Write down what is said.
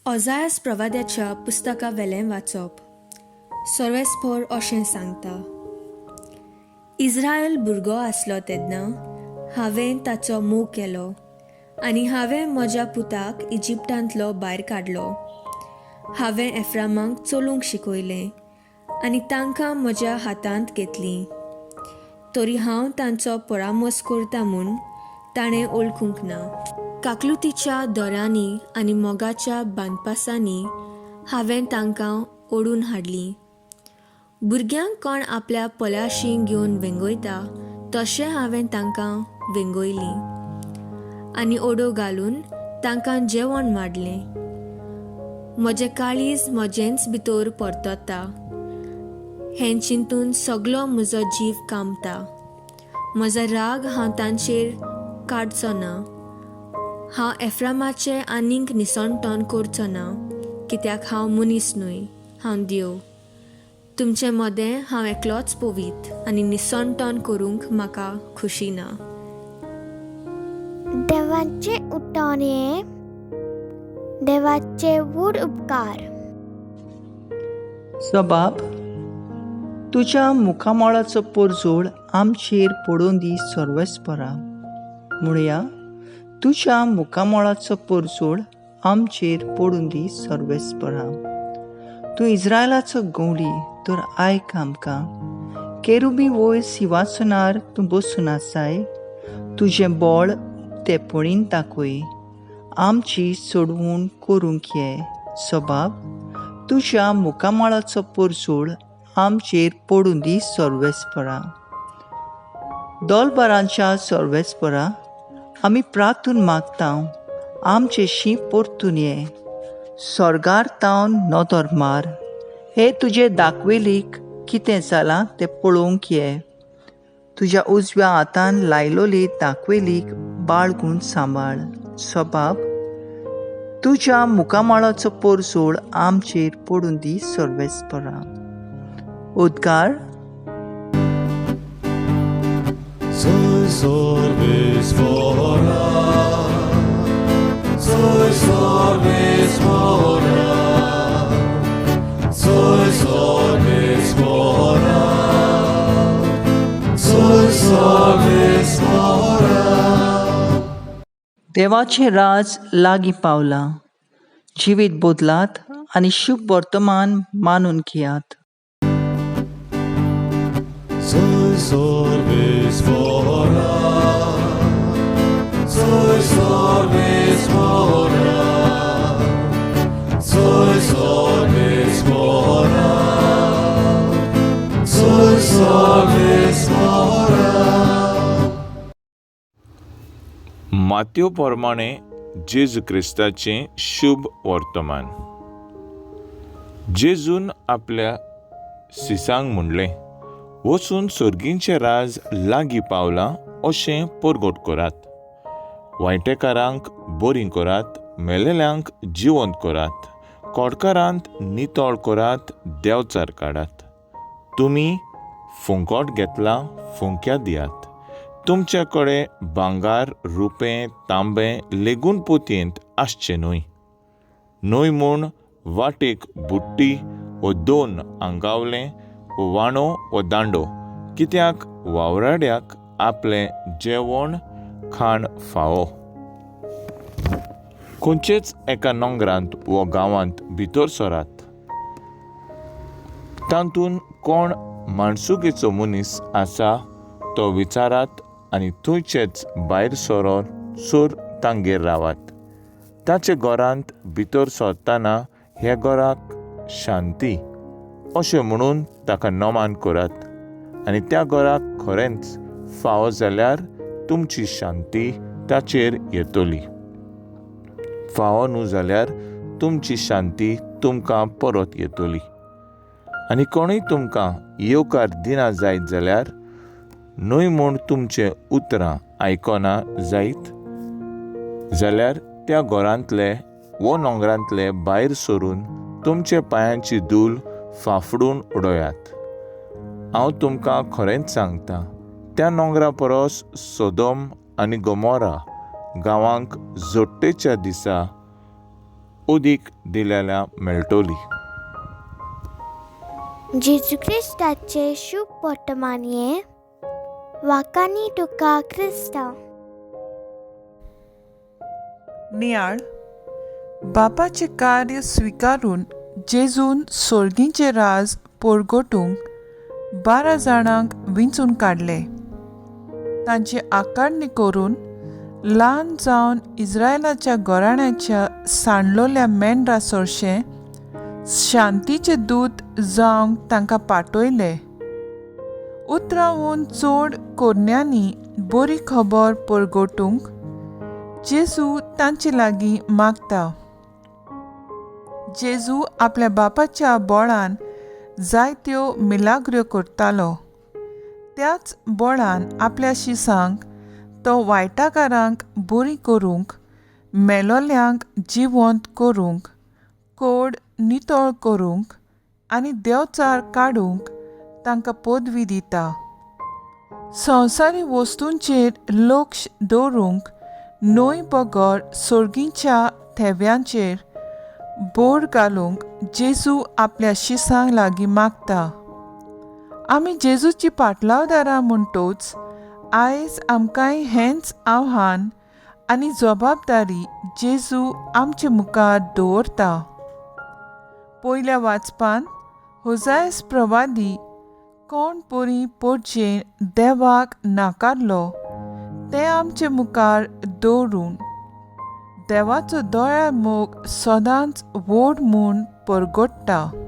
ओझायास प्रवाद्याच्या पुस्तका वेलें वाचप. सर्वेस्पोर अशें सांगता, इस्रायल भुरगो आसलो तेन्ना हांवें ताचो मोग केलो आनी हांवें म्हज्या पुताक इजिप्टांतलो भायर काडलो. हांवें एफ्रामाक चलूंक शिकयलें आनी तांकां म्हज्या हातांत घेतलीं. तरी हांव तांचो परामोस करता म्हूण ताणें ओळखूंक ना. काकलुतीच्या दोऱ्यांनी आनी मोगाच्या बांदपासांनी हांवें तांकां ओडून हाडलीं. भुरग्यांक कोण आपल्या पोल्याशी घेवन वेंगयता तशें हांवें तांकां वेंगयलीं आनी ओडो घालून तांकां जेवण वाडलें. म्हजें काळीज म्हजेंच भितर परतता, हें चिंतून सगलो म्हजो जीव कामता. म्हजो राग हांव तांचेर काडचो ना. हांव एफ्रामाचें आनीक निसणटोन करचो ना, कित्याक हांव मनीस न्हय, हांव देव. तुमचे मोदें हांव एकलोच पवीत आनी निसणटोन करूंक म्हाका खुशी ना. देवाचे उठोणे, देवाचे वूड उपकार. सबाब, तुज्या मुखामळाचो पोरजोळ आमचेर पडून दी सर्वेस्परा. म्हणया तुज्या मुखामळाचो पोरजोळ आमचेर पडून दी सर्वेस्परा. तूं इस्रायलाचो गवळी तर आयक आमकां. केरुबी वयर सिंहासनार तूं बसून आसाय. तुजें बळ ते पळीन दाखय. आमची सोडवूण करूंक ये. सबाब, तुज्या मुखामळाचो पोरजोळ आमचेर पडून दी सर्वेस्परा. दोलबारांच्या सर्वेस्परा, आमी प्रार्थून मागता, आमचे शीं परतून ये. स्वर्गार तावन नदर मार. हे तुजे दाखवेलीक कितें जालां तें पळोवंक ये. तुज्या उजव्या हातान लायलोली दाखवेलीक बाळगून सांबाळ. सबाब, तुज्या मुखामळाचो पोरजोळ आमचेर पडून दी सर्वेस्परा. उद्गार. Soy sorvespora, soy sorvespora, soy sorvespora, soy sorvespora. देवाचें राज लागीं पावलां. जिवीत बदलात आनी शुभ वर्तमान मानून घेयात. Soy sorvespora, soy sorvespora, soy sorvespora, soy sorvespora. Matthew प्रमाणे जेजू क्रिस्ताचें शुभ वर्तमान. जेजून आपल्या सिसांक म्हणलें, वचून सर्गींचें राज लागीं पावलां अशें परगट करात. वायटेकारांक बरीं करात, मेलेल्यांक जिवंत करात, कोडकारांत नितळ करात, देंवचार काडात. तुमी फुंकोट घेतलां, फुंक्या दियात. तुमचे कडेन भांगार, रुपें, तांबें लेगून पोतयेंत आसचें न्हय. न्हय म्हूण वाटेक बुट्टी वो 2 आंगावलें वो वांडो वो दांडो, कित्याक वावराड्याक आपलें जेवण खाण फावो. खंयचेच एका नोंगरांत वो गांवांत भितर सरात. तातूंत कोण माणसुकेचो मनीस आसा तो विचारात आनी थंयचेच भायर सोर तांगेर रावात. ताचे घरांत भितर सरतना हे घराक शांती अशें म्हणून ताका नोमान करात. आनी त्या घराक खरेंच फावो जाल्यार तुमची शांती ताचेर येतली. फावो न्हू जाल्यार तुमची शांती तुमकां परत येतली. आनी कोणूय तुमकां येवकार दिना जायत जाल्यार न्हय म्हूण तुमचें उतरां आयकना जायत जाल्यार त्या घरांतले वो नोंगरांतले भायर सरून तुमचे पांयांची धूल फाफडून उडयात. हांव तुमकां खरेंच सांगता, त्या नोंगरा परस सोदोम आनी गोमोरा गांवांक जोडटेच्या दिसा उदीक दिलेल्या मेळटली. जेजू क्रिस्ताचे शुभ वर्तमान ये वाकानी तुका क्रिस्ता. नियाळ बापाचे कार्य स्विकारून जेजून सोर्गींचे राज पोरगोटूंक 12 जाणांक विंचून काडले. तांची आकारणी करून ल्हान जावन इस्रायलाच्या घराण्याच्या सांडलोल्या मेंढरा सोरशें शांतीचे दूत जावंक तांकां पाठयले. उतरावून चड कोरण्यांनी बरी खबर परगोटूंक जेजू तांचे लागीं मागता. जेजू आपल्या बापाच्या बळान जायत्यो मिलाग्र्यो करतालो. त्याच बळान आपल्या शिसांक तो वायटाकारांक बरी करूंक, मेलोल्यांक जिवंत करूंक, कोड नितळ करूंक आनी देंवचार काडूंक तांकां पदवी दिता. संवसारी वस्तूंचेर लक्ष दवरूंक न्हय बगर सोर्गींच्या थेव्यांचेर बोर घालूंक जेजू आपल्या शिसांक लागीं मागता. आमी जेजूची पाटलावदारां म्हणटोच आयज आमकांय हेंच आव्हान आनी जबाबदारी जेजू आमचे मुखार दवरता. पयल्या वाचपान होजायस प्रवादी कोण बरी पोरचें देवाक नाकारलो तें आमचे मुखार दवरून देवाचो दोळ्या मोग सदांच व्हड म्हूण परगट्टा.